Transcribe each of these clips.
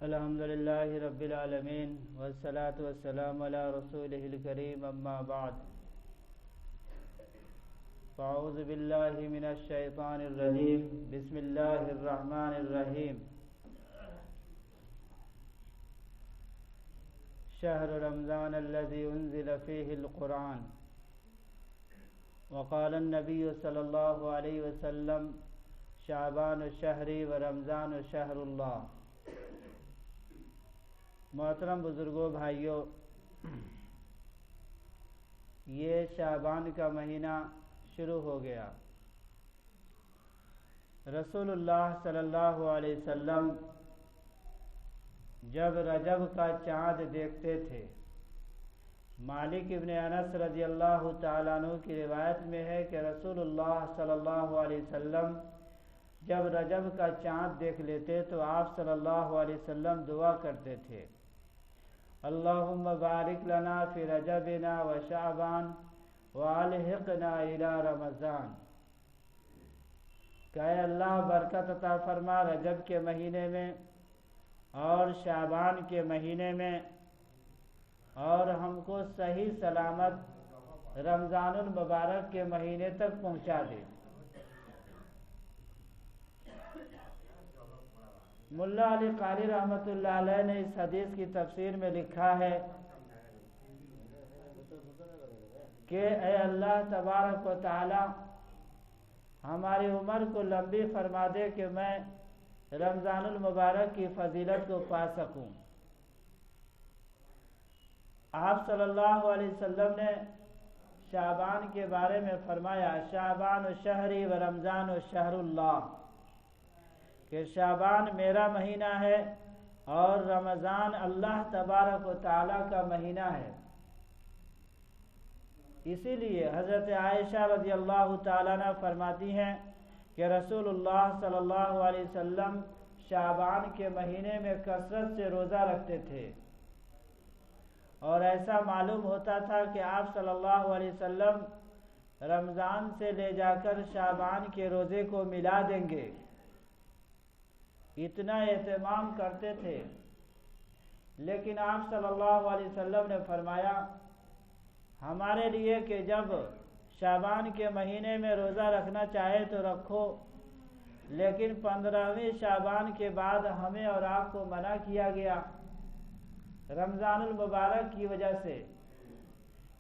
الحمد للہ رب العالمین والصلاة والسلام علی رسولہ الکریم اما بعد فاعوذ باللہ من الشیطان الرجیم بسم اللہ الرحمن الرحیم شہر رمضان الذي انزل فيه القرآن وقال النبی صلی اللہ علیہ وسلم شعبان شہری و رمضان شہر اللہ۔ محترم بزرگوں بھائیوں، یہ شعبان کا مہینہ شروع ہو گیا۔ رسول اللہ صلی اللہ علیہ وسلم جب رجب کا چاند دیکھتے تھے، مالک ابن انس رضی اللہ تعالیٰ عنہ کی روایت میں ہے کہ رسول اللہ صلی اللہ علیہ وسلم جب رجب کا چاند دیکھ لیتے تو آپ صلی اللہ علیہ وسلم دعا کرتے تھے، اللہم بارک لنا فی رجبنا و شعبان والحقنا الی رمضان، کہ اے اللہ برکت عطا فرما رجب کے مہینے میں اور شعبان کے مہینے میں، اور ہم کو صحیح سلامت رمضان المبارک کے مہینے تک پہنچا دے۔ ملا علی قاری رحمۃ اللہ علیہ نے اس حدیث کی تفسیر میں لکھا ہے کہ اے اللہ تبارک و تعالی ہماری عمر کو لمبی فرما دے کہ میں رمضان المبارک کی فضیلت کو پا سکوں۔ آپ صلی اللہ علیہ وسلم نے شعبان کے بارے میں فرمایا، شعبان شہری و رمضان شہر اللہ، کہ شعبان میرا مہینہ ہے اور رمضان اللہ تبارک و تعالیٰ کا مہینہ ہے۔ اسی لیے حضرت عائشہ رضی اللہ تعالیٰ عنہ فرماتی ہیں کہ رسول اللہ صلی اللہ علیہ وسلم شعبان کے مہینے میں کثرت سے روزہ رکھتے تھے، اور ایسا معلوم ہوتا تھا کہ آپ صلی اللہ علیہ وسلم رمضان سے لے جا کر شعبان کے روزے کو ملا دیں گے، اتنا اہتمام کرتے تھے۔ لیکن آپ صلی اللہ علیہ وسلم نے فرمایا ہمارے لیے کہ جب شعبان کے مہینے میں روزہ رکھنا چاہے تو رکھو، لیکن 15ویں شعبان کے بعد ہمیں اور آپ کو منع کیا گیا رمضان المبارک کی وجہ سے،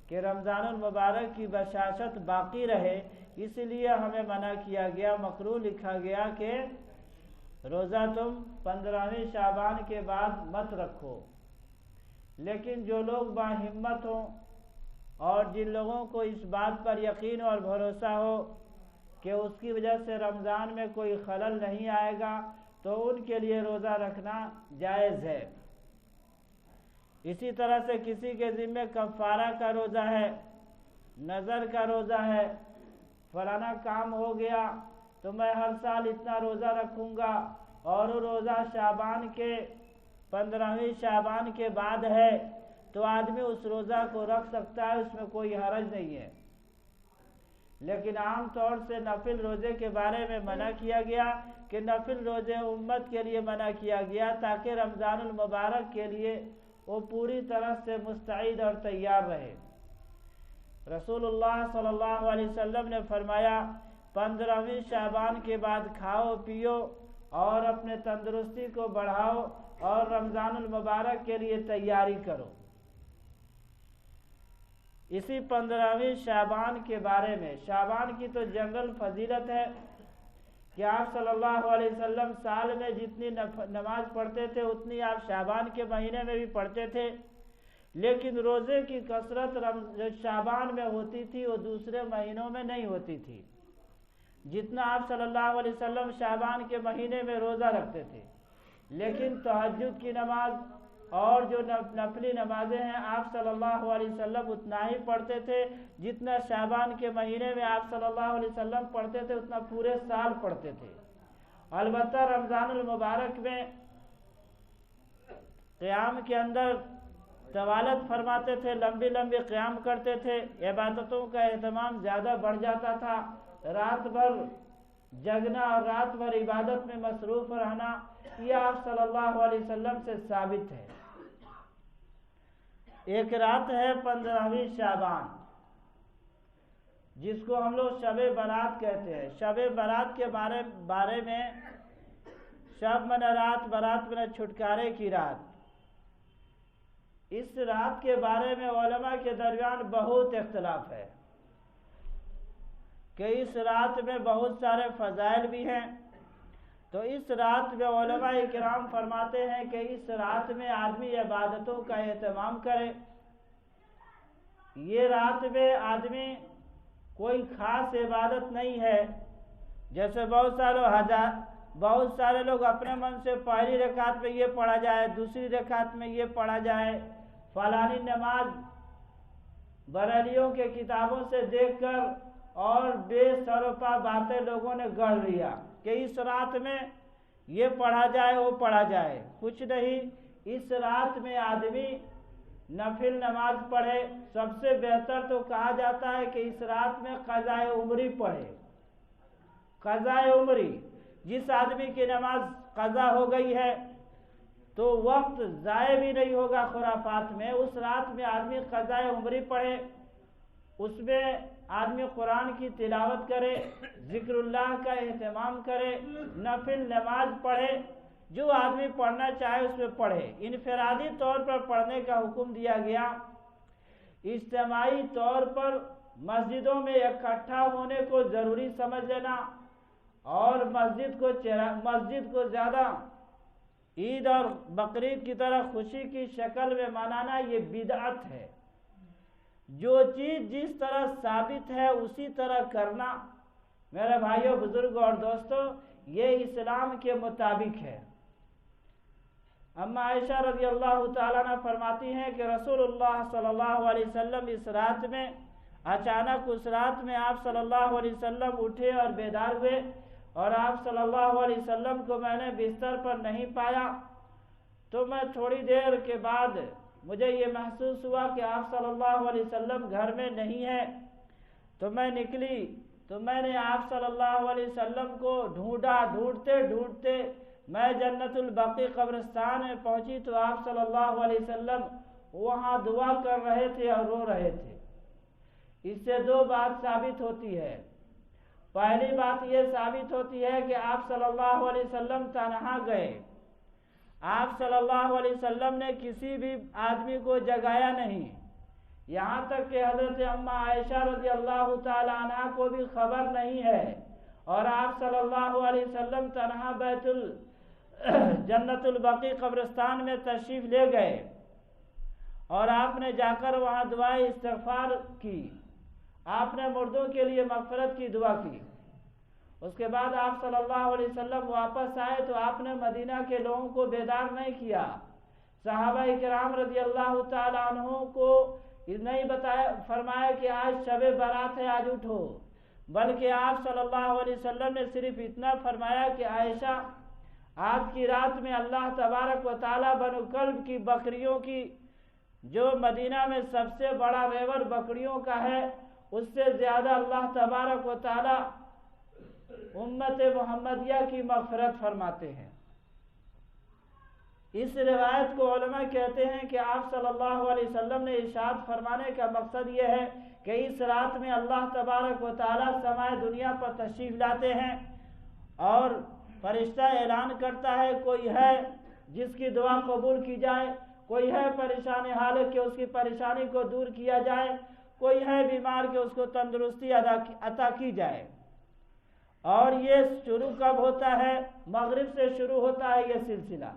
کہ رمضان المبارک کی بشاشت باقی رہے، اس لیے ہمیں منع کیا گیا، مکروہ لکھا گیا کہ روزہ تم 15ویں شعبان کے بعد مت رکھو۔ لیکن جو لوگ باہمت ہوں اور جن لوگوں کو اس بات پر یقین اور بھروسہ ہو کہ اس کی وجہ سے رمضان میں کوئی خلل نہیں آئے گا، تو ان کے لیے روزہ رکھنا جائز ہے۔ اسی طرح سے کسی کے ذمہ کفارہ کا روزہ ہے، نظر کا روزہ ہے، فلانا کام ہو گیا تو میں ہر سال اتنا روزہ رکھوں گا، اور وہ روزہ شعبان کے 15ویں شعبان کے بعد ہے تو آدمی اس روزہ کو رکھ سکتا ہے، اس میں کوئی حرج نہیں ہے۔ لیکن عام طور سے نفل روزے کے بارے میں منع کیا گیا کہ نفل روزے امت کے لیے منع کیا گیا تاکہ رمضان المبارک کے لیے وہ پوری طرح سے مستعد اور تیار رہے۔ رسول اللہ صلی اللہ علیہ وسلم نے فرمایا 15ویں شعبان کے بعد کھاؤ پیو اور اپنے تندرستی کو بڑھاؤ اور رمضان المبارک کے لیے تیاری کرو۔ اسی 15ویں شعبان کے بارے میں، شعبان کی تو جنرل فضیلت ہے کہ آپ صلی اللہ علیہ وسلم سال میں جتنی نماز پڑھتے تھے اتنی آپ شعبان کے مہینے میں بھی پڑھتے تھے، لیکن روزے کی کثرت جو شعبان میں ہوتی تھی وہ دوسرے مہینوں میں نہیں ہوتی تھی، جتنا آپ صلی اللہ علیہ وسلم شعبان کے مہینے میں روزہ رکھتے تھے۔ لیکن تہجد کی نماز اور جو نفلی نمازیں ہیں آپ صلی اللہ علیہ وسلم اتنا ہی پڑھتے تھے جتنا شعبان کے مہینے میں آپ صلی اللہ علیہ وسلم پڑھتے تھے اتنا پورے سال پڑھتے تھے۔ البتہ رمضان المبارک میں قیام کے اندر طوالت فرماتے تھے، لمبی لمبی قیام کرتے تھے، عبادتوں کا اہتمام زیادہ بڑھ جاتا تھا، رات بھر جگنا اور رات بھر عبادت میں مصروف رہنا، یہ آپ صلی اللہ علیہ وسلم سے ثابت ہے۔ ایک رات ہے 15ویں شعبان، جس کو ہم لوگ شب برات کہتے ہیں۔ شب برات کے بارے میں شب من رات، برات من چھٹکارے کی رات، اس رات کے بارے میں علماء کے درمیان بہت اختلاف ہے کہ اس رات میں بہت سارے فضائل بھی ہیں۔ تو اس رات میں علماء کرام فرماتے ہیں کہ اس رات میں آدمی عبادتوں کا اہتمام کرے۔ یہ رات میں آدمی کوئی خاص عبادت نہیں ہے، جیسے بہت سارے لوگ اپنے من سے پہلی رکعت میں یہ پڑھا جائے، دوسری رکعت میں یہ پڑھا جائے، فلانی نماز بریلیوں کے کتابوں سے دیکھ کر اور بے سروپا باتیں لوگوں نے گڑھ لیا کہ اس رات میں یہ پڑھا جائے وہ پڑھا جائے۔ کچھ نہیں، اس رات میں آدمی نفل نماز پڑھے۔ سب سے بہتر تو کہا جاتا ہے کہ اس رات میں قضاء عمری پڑھے۔ قضاء عمری، جس آدمی کی نماز قضا ہو گئی ہے تو وقت ضائع بھی نہیں ہوگا خرافات میں، اس رات میں آدمی قضاء عمری پڑھے، اس میں آدمی قرآن کی تلاوت کرے، ذکر اللہ کا اہتمام کرے، نفل نماز پڑھے، جو آدمی پڑھنا چاہے اس میں پڑھے۔ انفرادی طور پر پڑھنے کا حکم دیا گیا، اجتماعی طور پر مسجدوں میں اکٹھا ہونے کو ضروری سمجھ لینا اور مسجد کو زیادہ عید اور بقرعید کی طرح خوشی کی شکل میں منانا یہ بدعت ہے۔ جو چیز جس طرح ثابت ہے اسی طرح کرنا، میرے بھائیوں، بزرگوں اور دوستوں، یہ اسلام کے مطابق ہے۔ اما عائشہ رضی اللہ تعالیٰ عنہ فرماتی ہیں کہ رسول اللہ صلی اللہ علیہ وسلم اس رات میں اچانک اس رات میں آپ صلی اللہ علیہ وسلم اٹھے اور بیدار ہوئے، اور آپ صلی اللہ علیہ وسلم کو میں نے بستر پر نہیں پایا، تو میں تھوڑی دیر کے بعد مجھے یہ محسوس ہوا کہ آپ صلی اللہ علیہ وسلم گھر میں نہیں ہیں، تو میں نکلی تو میں نے آپ صلی اللہ علیہ وسلم کو ڈھونڈا۔ ڈھونڈتے ڈھونڈتے میں جنت البقیع قبرستان میں پہنچی تو آپ صلی اللہ علیہ وسلم وہاں دعا کر رہے تھے اور رو رہے تھے۔ اس سے دو بات ثابت ہوتی ہے۔ پہلی بات یہ ثابت ہوتی ہے کہ آپ صلی اللہ علیہ وسلم تنہا گئے، آپ صلی اللہ علیہ وسلم نے کسی بھی آدمی کو جگایا نہیں، یہاں تک کہ حضرت اما عائشہ رضی اللہ تعالی عنہ کو بھی خبر نہیں ہے، اور آپ صلی اللہ علیہ وسلم تنہا جنت البقیع قبرستان میں تشریف لے گئے، اور آپ نے جا کر وہاں دعائے استغفار کی، آپ نے مردوں کے لیے مغفرت کی دعا کی۔ اس کے بعد آپ صلی اللہ علیہ وسلم واپس آئے تو آپ نے مدینہ کے لوگوں کو بیدار نہیں کیا، صحابہ کرام رضی اللہ تعالی عنہ کو نہیں فرمایا کہ آج شب برات ہے، آج اٹھو، بلکہ آپ صلی اللہ علیہ وسلم نے صرف اتنا فرمایا کہ عائشہ، آج کی رات میں اللہ تبارک و تعالی بنو کلب کی بکریوں کی، جو مدینہ میں سب سے بڑا ریوڑ بکریوں کا ہے، اس سے زیادہ اللہ تبارک و تعالی امت محمدیہ کی مغفرت فرماتے ہیں۔ اس روایت کو علماء کہتے ہیں کہ آپ صلی اللہ علیہ وسلم نے ارشاد فرمانے کا مقصد یہ ہے کہ اس رات میں اللہ تبارک و تعالی سمائے دنیا پر تشریف لاتے ہیں اور فرشتہ اعلان کرتا ہے کوئی ہے جس کی دعا قبول کی جائے، کوئی ہے پریشان حالت کہ اس کی پریشانی کو دور کیا جائے، کوئی ہے بیمار کہ اس کو تندرستی عطا کی جائے۔ اور یہ شروع کب ہوتا ہے؟ مغرب سے شروع ہوتا ہے یہ سلسلہ۔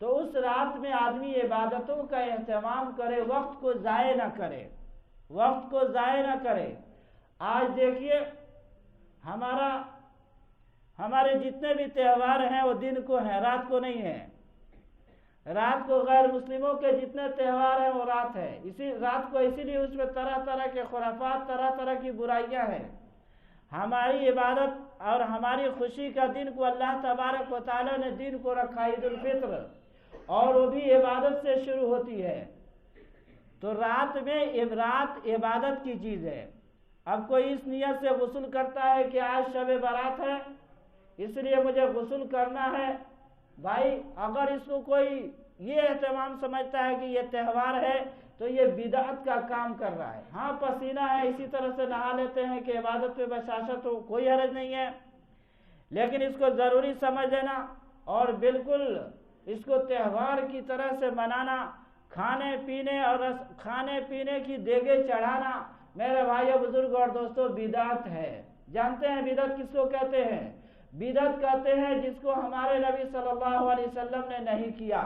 تو اس رات میں آدمی عبادتوں کا اہتمام کرے، وقت کو ضائع نہ کرے، وقت کو ضائع نہ کرے۔ آج دیکھیے ہمارے جتنے بھی تہوار ہیں وہ دن کو ہیں، رات کو نہیں ہیں۔ رات کو غیر مسلموں کے جتنے تہوار ہیں وہ رات ہے، اسی رات کو، اسی لیے اس میں طرح طرح کے خرافات، طرح طرح کی برائیاں ہیں۔ ہماری عبادت اور ہماری خوشی کا دن کو اللہ تبارک و تعالی نے دن کو رکھا عید الفطر، اور وہ بھی عبادت سے شروع ہوتی ہے۔ تو رات عبادت کی چیز ہے۔ اب کوئی اس نیت سے غسل کرتا ہے کہ آج شب برات ہے اس لیے مجھے غسل کرنا ہے، بھائی اگر اس کو کوئی یہ اہتمام سمجھتا ہے کہ یہ تہوار ہے تو یہ بدعت کا کام کر رہا ہے۔ ہاں پسینہ ہے اسی طرح سے نہا لیتے ہیں کہ عبادت پہ بشاشت ہو، کوئی حرج نہیں ہے، لیکن اس کو ضروری سمجھ لینا اور بالکل اس کو تہوار کی طرح سے منانا، کھانے پینے کی دیگیں چڑھانا، میرے بھائیو بزرگ اور دوستو بدعت ہے۔ جانتے ہیں بدعت کس کو کہتے ہیں؟ بدعت کہتے ہیں جس کو ہمارے نبی صلی اللہ علیہ وسلم نے نہیں کیا۔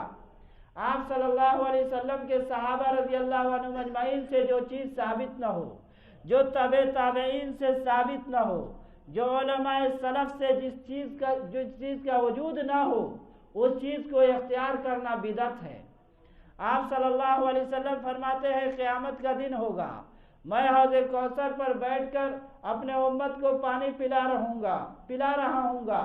آپ صلی اللہ علیہ وسلم کے صحابہ رضی اللہ عنہم اجمعین سے جو چیز ثابت نہ ہو، جو تبع تابعین سے ثابت نہ ہو، جو علماء سلف سے جس چیز کا وجود نہ ہو، اس چیز کو اختیار کرنا بدعت ہے۔ آپ صلی اللہ علیہ وسلم فرماتے ہیں قیامت کا دن ہوگا، میں حوض کوثر پر بیٹھ کر اپنے امت کو پانی پلا رہا ہوں گا،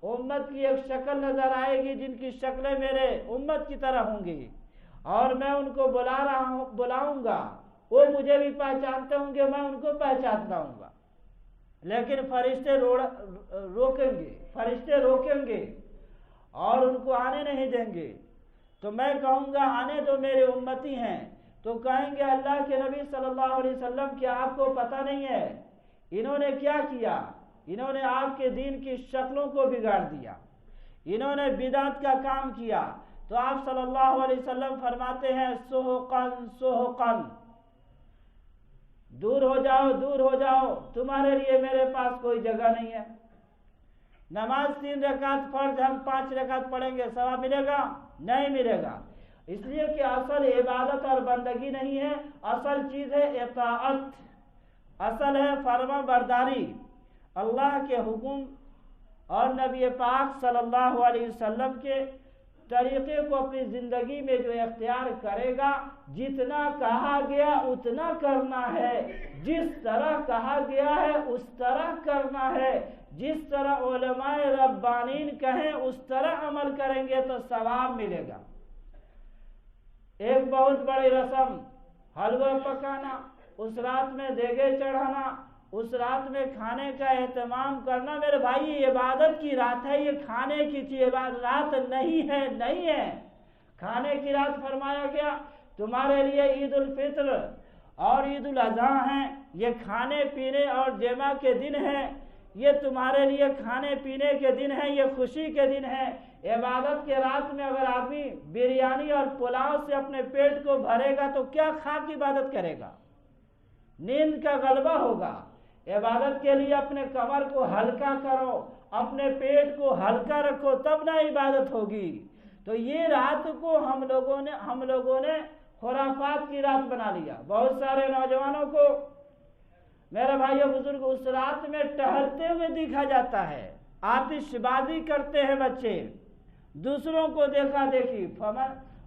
امت کی ایک شکل نظر آئے گی جن کی شکلیں میرے امت کی طرح ہوں گی، اور میں ان کو بلاؤں گا، وہ مجھے بھی پہچانتے ہوں گے، میں ان کو پہچانتا ہوں گا، لیکن فرشتے روکیں گے اور ان کو آنے نہیں دیں گے۔ تو میں کہوں گا آنے تو میرے امتی ہیں، تو کہیں گے اللہ کے نبی صلی اللہ علیہ وسلم کیا آپ کو پتہ نہیں ہے انہوں نے کیا کیا؟ انہوں نے آپ کے دین کی شکلوں کو بگاڑ دیا، انہوں نے بدعت کا کام کیا۔ تو آپ صلی اللہ علیہ وسلم فرماتے ہیں سحقاً، دور ہو جاؤ، تمہارے لیے میرے پاس کوئی جگہ نہیں ہے۔ نماز 3 رکعت فرض، ہم 5 رکعت پڑھیں گے، ثواب ملے گا؟ نہیں ملے گا، اس لیے کہ اصل عبادت اور بندگی نہیں ہے، اصل چیز ہے اطاعت، اصل ہے فرما برداری۔ اللہ کے حکم اور نبی پاک صلی اللہ علیہ وسلم کے طریقے کو اپنی زندگی میں جو اختیار کرے گا، جتنا کہا گیا اتنا کرنا ہے، جس طرح کہا گیا ہے اس طرح کرنا ہے، جس طرح علماء ربانین کہیں اس طرح عمل کریں گے تو ثواب ملے گا۔ ایک بہت بڑی رسم حلوہ پکانا، اس رات میں دیگیں چڑھانا، اس رات میں کھانے کا اہتمام کرنا، میرے بھائی یہ عبادت کی رات ہے، یہ کھانے کی رات نہیں ہے۔ کھانے کی رات فرمایا گیا تمہارے لیے عید الفطر اور عید الاضحیٰ ہیں، یہ کھانے پینے اور جمع کے دن ہیں، یہ تمہارے لیے کھانے پینے کے دن ہیں، یہ خوشی کے دن ہیں۔ عبادت کے رات میں اگر آدمی بریانی اور پلاؤ سے اپنے پیٹ کو بھرے گا تو کیا کھا کے عبادت کرے گا؟ نیند کا غلبہ ہوگا۔ عبادت کے لیے اپنے کمر کو ہلکا کرو، اپنے پیٹ کو ہلکا رکھو، تب نہ عبادت ہوگی۔ تو یہ رات کو ہم لوگوں نے خرافات کی رات بنا لیا۔ بہت سارے نوجوانوں کو میرے بھائیو بزرگ اس رات میں ٹہلتے ہوئے دیکھا جاتا ہے، آتش بازی کرتے ہیں بچے، دوسروں کو دیکھا دیکھی۔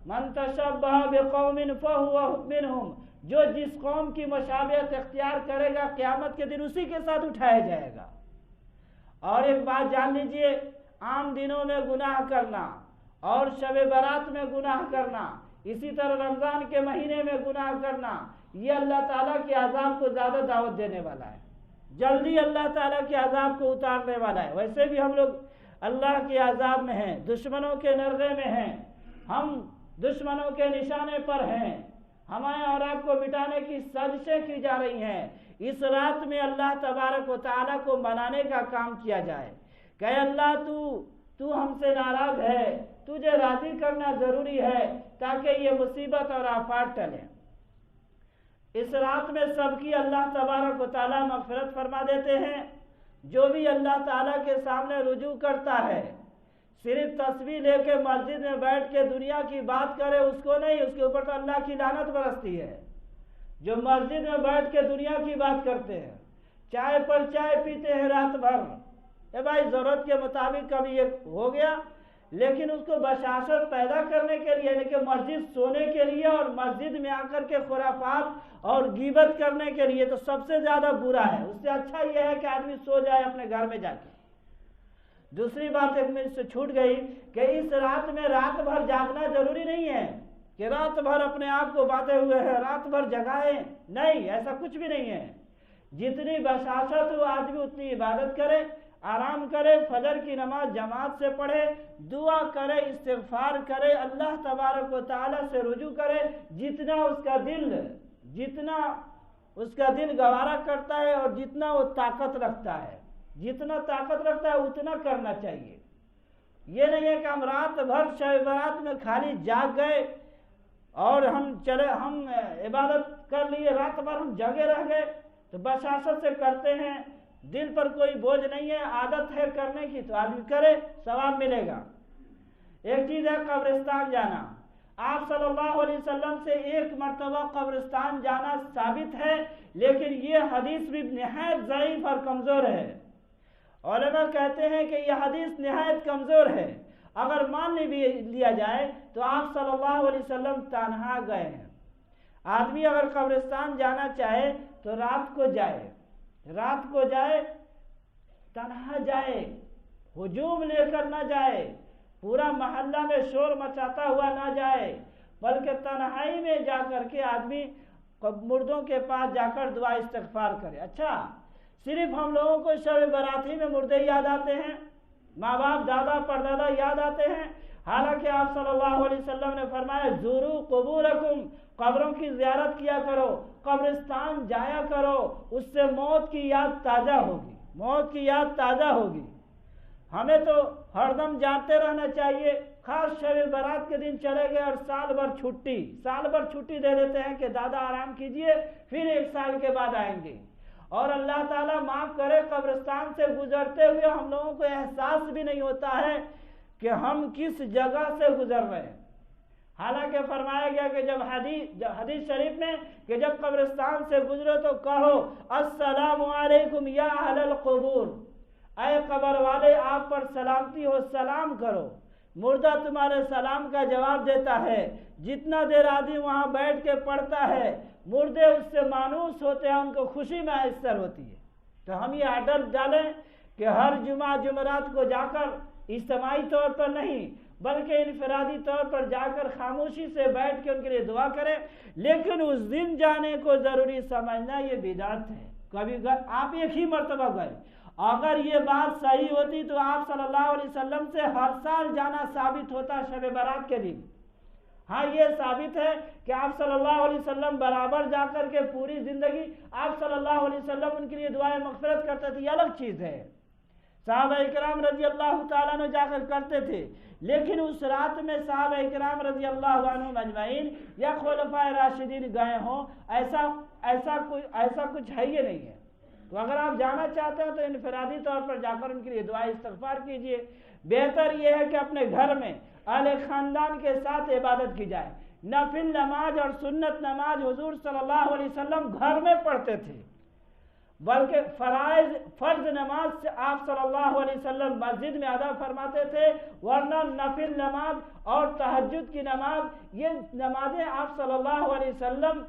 من تشبہ بقوم فہو منہم، جو جس قوم کی مشابہت اختیار کرے گا قیامت کے دن اسی کے ساتھ اٹھایا جائے گا۔ اور ایک بات جان لیجئے، عام دنوں میں گناہ کرنا اور شب برات میں گناہ کرنا، اسی طرح رمضان کے مہینے میں گناہ کرنا، یہ اللہ تعالیٰ کے عذاب کو زیادہ دعوت دینے والا ہے، جلدی اللہ تعالیٰ کے عذاب کو اتارنے والا ہے۔ ویسے بھی ہم لوگ اللہ کے عذاب میں ہیں، دشمنوں کے نرغے میں ہیں، ہم دشمنوں کے نشانے پر ہیں، ہمیں اور آپ کو مٹانے کی سازشیں کی جا رہی ہیں۔ اس رات میں اللہ تبارک و تعالیٰ کو منانے کا کام کیا جائے کہ اللہ تو ہم سے ناراض ہے، تجھے راضی کرنا ضروری ہے تاکہ یہ مصیبت اور آفات ٹلیں۔ اس رات میں سب کی اللہ تبارک و تعالیٰ مغفرت فرما دیتے ہیں۔ جو بھی اللہ تعالیٰ کے سامنے رجوع کرتا ہے، صرف تسبیح لے کے مسجد میں بیٹھ کے دنیا کی بات کرے اس کو نہیں، اس کے اوپر تو اللہ کی لعنت برستی ہے۔ جو مسجد میں بیٹھ کے دنیا کی بات کرتے ہیں، چائے پر چائے پیتے ہیں رات بھر، اے بھائی ضرورت کے مطابق کبھی یہ ہو گیا، لیکن اس کو بشاشت پیدا کرنے کے لیے، یعنی کہ مسجد سونے کے لیے اور مسجد میں آ کر کے خرافات اور غیبت کرنے کے لیے تو سب سے زیادہ برا ہے۔ اس سے اچھا یہ ہے کہ آدمی سو جائے اپنے گھر میں جا کے۔ دوسری بات ایک منٹ سے چھوٹ گئی کہ اس رات میں رات بھر جاگنا ضروری نہیں ہے کہ رات بھر اپنے آپ کو باندھے ہوئے ہیں، رات بھر جگائیں، نہیں، ایسا کچھ بھی نہیں ہے۔ جتنی بشاشت ہو آدمی اتنی عبادت کرے، آرام کرے، فجر کی نماز جماعت سے پڑھے، دعا کرے، استغفار کرے، اللہ تبارک و تعالی سے رجوع کرے، جتنا اس کا دل گوارا کرتا ہے اور جتنا وہ طاقت رکھتا ہے، اتنا کرنا چاہیے۔ یہ نہیں ہے کہ ہم رات بھر شب برات میں خالی جاگ گئے اور ہم عبادت کر لیے، رات بھر ہم جگے رہ گئے، تو بشاشت سے کرتے ہیں، دل پر کوئی بوجھ نہیں ہے، عادت ہے کرنے کی تو آدمی کرے، ثواب ملے گا۔ ایک چیز ہے قبرستان جانا۔ آپ صلی اللہ علیہ وسلم سے ایک مرتبہ قبرستان جانا ثابت ہے، لیکن یہ حدیث بھی نہایت ضعیف اور کمزور ہے۔ علماء کہتے ہیں کہ یہ حدیث نہایت کمزور ہے، اگر مان لیا جائے تو آپ صلی اللہ علیہ وسلم تنہا گئے ہیں۔ آدمی اگر قبرستان جانا چاہے تو رات کو جائے، تنہا جائے، ہجوم لے کر نہ جائے، پورا محلہ میں شور مچاتا ہوا نہ جائے، بلکہ تنہائی میں جا کر کے آدمی مردوں کے پاس جا کر دعا استغفار کرے۔ اچھا، صرف ہم لوگوں کو شب برات ہی میں مردے یاد آتے ہیں، ماں باپ دادا پردادا یاد آتے ہیں، حالانکہ آپ صلی اللہ علیہ وسلم نے فرمایا زورو قبورکم، قبروں کی زیارت کیا کرو، قبرستان جایا کرو، اس سے موت کی یاد تازہ ہوگی۔ ہمیں تو ہر دم جانتے رہنا چاہیے، خاص شب برات کے دن چلے گئے اور سال بھر چھٹی دے دیتے ہیں کہ دادا آرام کیجئے، پھر 1 سال کے بعد آئیں گے، اور اللہ تعالیٰ معاف کرے قبرستان سے گزرتے ہوئے ہم لوگوں کو احساس بھی نہیں ہوتا ہے کہ ہم کس جگہ سے گزر رہے ہیں۔ حالانکہ فرمایا گیا کہ جب حدیث شریف میں کہ جب قبرستان سے گزرو تو کہو السلام علیکم یا اہل القبور، اے قبر والے آپ پر سلامتی ہو، سلام کرو۔ مردہ تمہارے سلام کا جواب دیتا ہے، جتنا دیر آدمی وہاں بیٹھ کے پڑھتا ہے مردے اس سے مانوس ہوتے ہیں، ان کو خوشی میسر ہوتی ہے۔ تو ہم یہ آرڈر ڈالیں کہ ہر جمعرات کو جا کر اجتماعی طور پر نہیں بلکہ انفرادی طور پر جا کر خاموشی سے بیٹھ کے ان کے لیے دعا کریں، لیکن اس دن جانے کو ضروری سمجھنا یہ بدعت ہے۔ کبھی آپ ایک ہی مرتبہ گئے، اگر یہ بات صحیح ہوتی تو آپ صلی اللہ علیہ وسلم سے ہر سال جانا ثابت ہوتا شب برات کے دن۔ ہاں، یہ ثابت ہے کہ آپ صلی اللہ علیہ وسلم برابر جا کر کے پوری زندگی آپ صلی اللہ علیہ وسلم ان کے لیے دعائیں مغفرت کرتے تھے، یہ الگ چیز ہے، صحابہ اکرام رضی اللہ تعالیٰ نے جا کر کرتے تھے، لیکن اس رات میں صحابہ اکرام رضی اللہ عنہم اجمعین یا خلفائے راشدین گئے ہوں، ایسا کچھ ہے یہ نہیں ہے۔ تو اگر آپ جانا چاہتے ہیں تو انفرادی طور پر جا کر ان کے لیے دعا استغفار کیجئے۔ بہتر یہ ہے کہ اپنے گھر میں اہل خاندان کے ساتھ عبادت کی جائے۔ نفل نماز اور سنت نماز حضور صلی اللہ علیہ وسلم گھر میں پڑھتے تھے، بلکہ فرض نماز سے آپ صلی اللہ علیہ وسلم مسجد میں ادا فرماتے تھے، ورنہ نفل نماز اور تہجد کی نماز، یہ نمازیں آپ صلی اللہ علیہ وسلم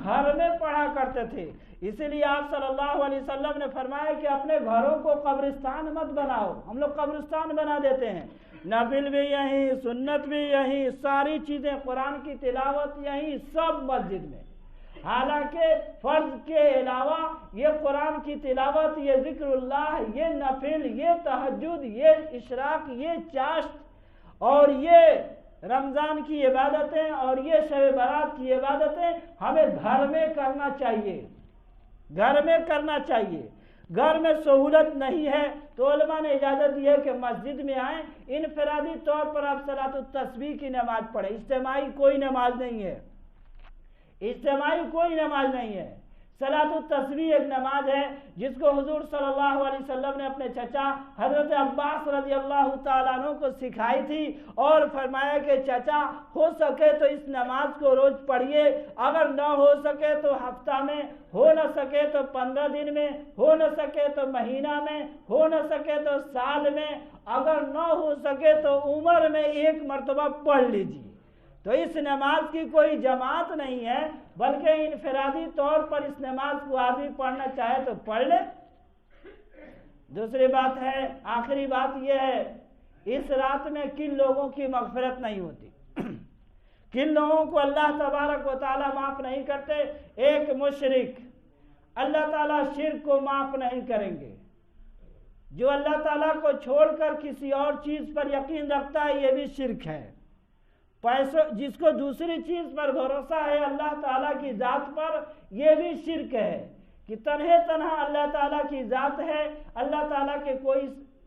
گھر میں پڑھا کرتے تھے۔ اسی لیے آپ صلی اللہ علیہ وسلم نے فرمایا کہ اپنے گھروں کو قبرستان مت بناؤ۔ ہم لوگ قبرستان بنا دیتے ہیں، نفل بھی یہیں، سنت بھی یہیں، ساری چیزیں، قرآن کی تلاوت یہیں، سب مسجد میں۔ حالانکہ فرض کے علاوہ یہ قرآن کی تلاوت، یہ ذکر اللہ، یہ نفل، یہ تہجد، یہ اشراق، یہ چاشت اور یہ رمضان کی عبادتیں اور یہ شب برات کی عبادتیں ہمیں گھر میں کرنا چاہیے، گھر میں سہولت نہیں ہے تو علماء نے اجازت دی ہے کہ مسجد میں آئیں، انفرادی طور پر آپ صلاۃ التسبیح کی نماز پڑھیں۔ اجتماعی کوئی نماز نہیں ہے۔ صلاۃ التسبیح ایک نماز ہے جس کو حضور صلی اللہ علیہ وسلم نے اپنے چچا حضرت عباس رضی اللہ تعالیٰ عنہ کو سکھائی تھی، اور فرمایا کہ چچا ہو سکے تو اس نماز کو روز پڑھیے، اگر نہ ہو سکے تو ہفتہ میں، ہو نہ سکے تو 15 دن میں، ہو نہ سکے تو مہینہ میں، ہو نہ سکے تو سال میں، اگر نہ ہو سکے تو عمر میں 1 مرتبہ پڑھ لیجیے۔ تو اس نماز کی کوئی جماعت نہیں ہے، بلکہ انفرادی طور پر اس نماز کو آدمی پڑھنا چاہے تو پڑھ لے۔ دوسری بات ہے، آخری بات یہ ہے، اس رات میں کن لوگوں کی مغفرت نہیں ہوتی، کن لوگوں کو اللہ تبارک و تعالیٰ معاف نہیں کرتے؟ ایک مشرک، اللہ تعالیٰ شرک کو معاف نہیں کریں گے۔ جو اللہ تعالیٰ کو چھوڑ کر کسی اور چیز پر یقین رکھتا ہے، یہ بھی شرک ہے۔ جس کو دوسری چیز پر بھروسہ ہے اللہ تعالیٰ کی ذات پر، یہ بھی شرک ہے کہ تنہا اللہ تعالیٰ کی ذات ہے، اللہ تعالیٰ کے کوئی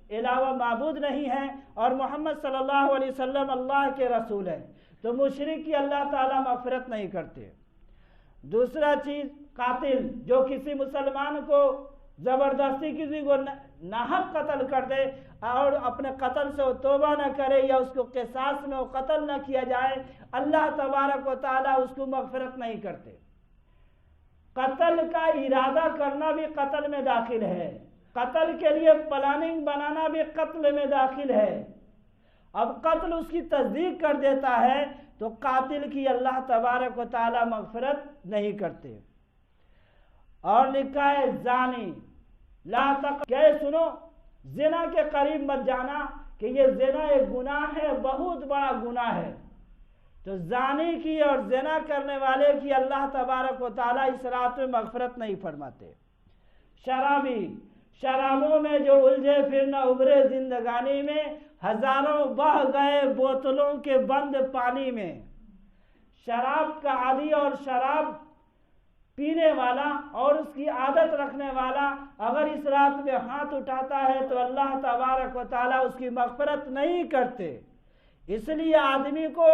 علاوہ معبود نہیں ہے، اور محمد صلی اللہ علیہ وسلم اللہ کے رسول ہیں، تو مشرک کی اللہ تعالیٰ مغفرت نہیں کرتے۔ دوسرا چیز، قاتل، جو کسی مسلمان کو زبردستی کسی کو ناحق قتل کر دے اور اپنے قتل سے وہ توبہ نہ کرے یا اس کو قصاص میں وہ قتل نہ کیا جائے، اللہ تبارک و تعالیٰ اس کو مغفرت نہیں کرتے۔ قتل کا ارادہ کرنا بھی قتل میں داخل ہے، قتل کے لیے پلاننگ بنانا بھی قتل میں داخل ہے۔ اب قتل اس کی تصدیق کر دیتا ہے تو قاتل کی اللہ تبارک و تعالیٰ مغفرت نہیں کرتے۔ اور لکھا ہے زانی لا کہ سنو، زنا کے قریب مت جانا، کہ یہ زنا ایک گناہ ہے، بہت بڑا گناہ ہے۔ تو زانی کی اور زنا کرنے والے کی اللہ تبارک و تعالیٰ اس رات میں مغفرت نہیں فرماتے۔ شرابی، شرابوں میں جو الجھے پھر نہ ابھرے زندگانی میں، ہزاروں بہہ گئے بوتلوں کے بند پانی میں۔ شراب کا عادی اور شراب پینے والا اور اس کی عادت رکھنے والا اگر اس رات میں ہاتھ اٹھاتا ہے تو اللہ تبارک و تعالیٰ اس کی مغفرت نہیں کرتے۔ اس لیے آدمی کو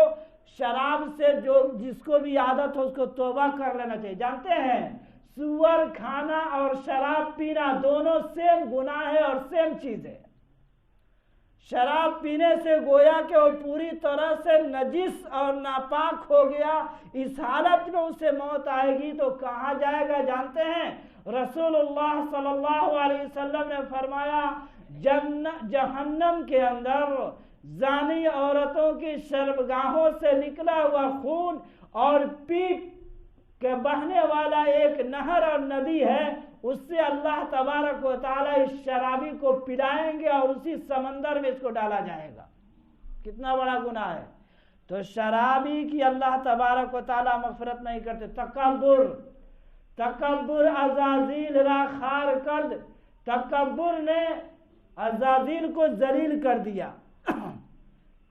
شراب سے جس کو بھی عادت ہو اس کو توبہ کر لینا چاہیے۔ جانتے ہیں سور کھانا اور شراب پینا دونوں سیم گناہ ہے اور سیم چیز ہے۔ شراب پینے سے گویا کہ وہ پوری طرح سے نجس اور ناپاک ہو گیا، اس حالت میں اسے موت آئے گی تو کہاں جائے گا جانتے ہیں؟ رسول اللہ صلی اللہ علیہ وسلم نے فرمایا جہنم کے اندر زانی عورتوں کی شرمگاہوں سے نکلا ہوا خون اور پیپ کے بہنے والا ایک نہر اور ندی ہے، اس سے اللہ تبارک و تعالیٰ اس شرابی کو پلائیں گے اور اسی سمندر میں اس کو ڈالا جائے گا۔ کتنا بڑا گناہ ہے۔ تو شرابی کی اللہ تبارک و تعالیٰ مغفرت نہیں کرتے۔ تکبر عزازیل را خار کرد، تکبر نے عزازیل کو ذلیل کر دیا۔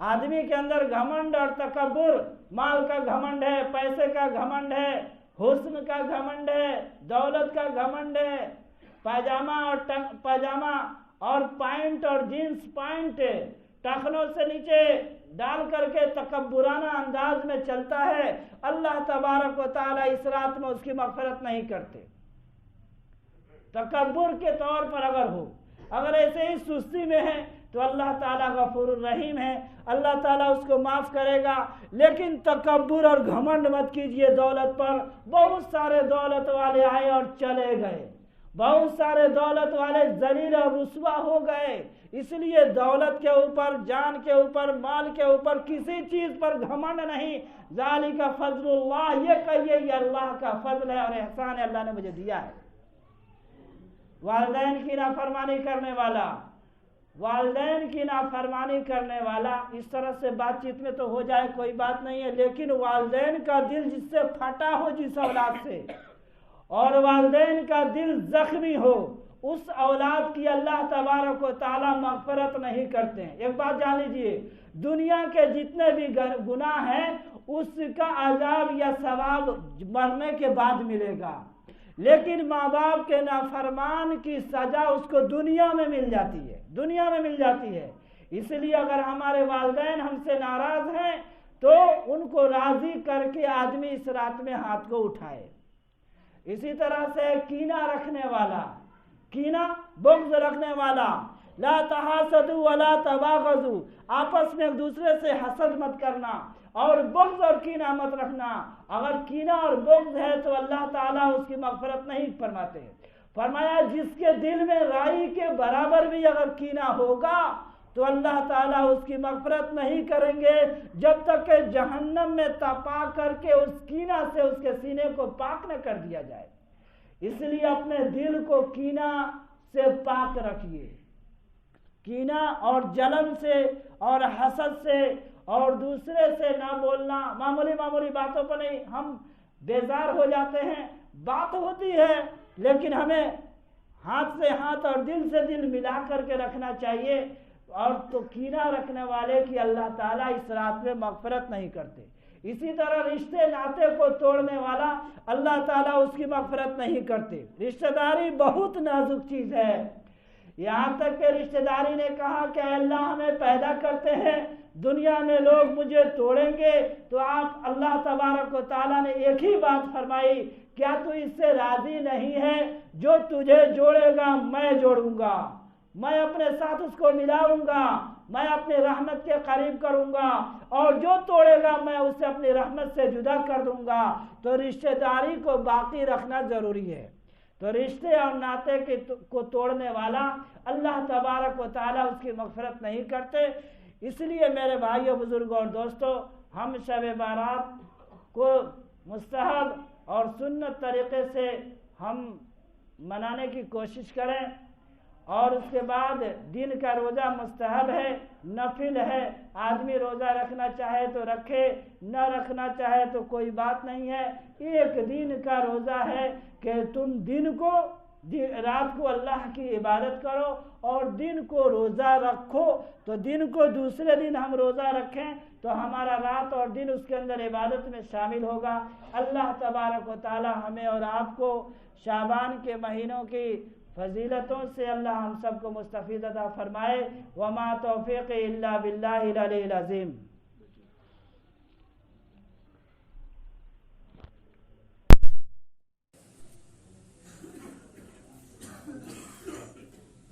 آدمی کے اندر گھمنڈ اور تکبر، مال کا گھمنڈ ہے، پیسے کا گھمنڈ ہے، حسن کا گھمنڈ ہے، دولت کا گھمنڈ ہے، پاجامہ اور پینٹ اور جینس پینٹ ٹخنوں سے نیچے ڈال کر کے تکبرانہ انداز میں چلتا ہے، اللہ تبارک و تعالیٰ اس رات میں اس کی مغفرت نہیں کرتے۔ تکبر کے طور پر اگر ایسے ہی سستی میں ہے تو اللہ تعالیٰ غفور الرحیم ہے، اللہ تعالیٰ اس کو معاف کرے گا۔ لیکن تکبر اور گھمنڈ مت کیجئے دولت پر۔ بہت سارے دولت والے آئے اور چلے گئے، بہت سارے دولت والے ذلیل اور رسوا ہو گئے۔ اس لیے دولت کے اوپر، جان کے اوپر، مال کے اوپر کسی چیز پر گھمنڈ نہیں۔ ذالک فضل اللہ، یہ کہیے یہ اللہ کا فضل ہے اور احسان ہے، اللہ نے مجھے دیا ہے۔ والدین کی نافرمانی کرنے والا، اس طرح سے بات چیت میں تو ہو جائے کوئی بات نہیں ہے، لیکن والدین کا دل جس سے پھٹا ہو جس اولاد سے، اور والدین کا دل زخمی ہو، اس اولاد کی اللہ تبارک و تعالیٰ مغفرت نہیں کرتے ہیں۔ ایک بات جان لیجئے، دنیا کے جتنے بھی گناہ ہیں اس کا عذاب یا ثواب مرنے کے بعد ملے گا، لیکن ماں باپ کے نافرمان کی سزا اس کو دنیا میں مل جاتی ہے۔ اس لیے اگر ہمارے والدین ہم سے ناراض ہیں تو ان کو راضی کر کے آدمی اس رات میں ہاتھ کو اٹھائے۔ اسی طرح سے کینہ رکھنے والا، کینہ بغض رکھنے والا، لا تحاسدوا ولا تباغضوا، آپس میں ایک دوسرے سے حسد مت کرنا اور بغض اور کینہ مت رکھنا۔ اگر کینہ اور بغض ہے تو اللہ تعالیٰ اس کی مغفرت نہیں فرماتے۔ فرمایا جس کے دل میں رائی کے برابر بھی اگر کینہ ہوگا تو اللہ تعالیٰ اس کی مغفرت نہیں کریں گے جب تک کہ جہنم میں تپا کر کے اس کینہ سے اس کے سینے کو پاک نہ کر دیا جائے۔ اس لیے اپنے دل کو کینہ سے پاک رکھیے، کینہ اور جلن سے اور حسد سے اور دوسرے سے نہ بولنا، معمولی باتوں پر نہیں، ہم بیزار ہو جاتے ہیں، بات ہوتی ہے لیکن ہمیں ہاتھ سے ہاتھ اور دل سے دل ملا کر کے رکھنا چاہیے، اور تو کینہ رکھنے والے کی اللہ تعالیٰ اس رات میں مغفرت نہیں کرتے۔ اسی طرح رشتے ناطے کو توڑنے والا اللہ تعالیٰ اس کی مغفرت نہیں کرتے۔ رشتہ داری بہت نازک چیز ہے، یہاں تک کہ رشتہ داری نے کہا کہ اے اللہ ہمیں پیدا کرتے ہیں، دنیا میں لوگ مجھے توڑیں گے، تو آپ اللہ تبارک و تعالیٰ نے ایک ہی بات فرمائی، کیا تو اس سے راضی نہیں ہے؟ جو تجھے جوڑے گا میں جوڑوں گا، میں اپنے ساتھ اس کو ملاؤں گا، میں اپنی رحمت کے قریب کروں گا، اور جو توڑے گا میں اسے اپنی رحمت سے جدا کر دوں گا۔ تو رشتہ داری کو باقی رکھنا ضروری ہے۔ تو رشتے اور ناطے کو توڑنے والا اللہ تبارک و تعالیٰ اس کی مغفرت نہیں کرتے۔ اس لیے میرے بھائیوں، بزرگوں اور دوستوں، ہم شب بارات کو مستحب اور سنت طریقے سے ہم منانے کی کوشش کریں، اور اس کے بعد دن کا روزہ مستحب ہے، نفل ہے، آدمی روزہ رکھنا چاہے تو رکھے، نہ رکھنا چاہے تو کوئی بات نہیں ہے۔ ایک دن کا روزہ ہے کہ تم رات کو اللہ کی عبادت کرو اور دن کو روزہ رکھو، تو دن کو دوسرے دن ہم روزہ رکھیں تو ہمارا رات اور دن اس کے اندر عبادت میں شامل ہوگا۔ اللہ تبارک و تعالی ہمیں اور آپ کو شعبان کے مہینوں کی فضیلتوں سے اللہ ہم سب کو مستفید عطا فرمائے۔ وما توفیق الا باللہ العلی العظیم۔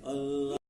اللہ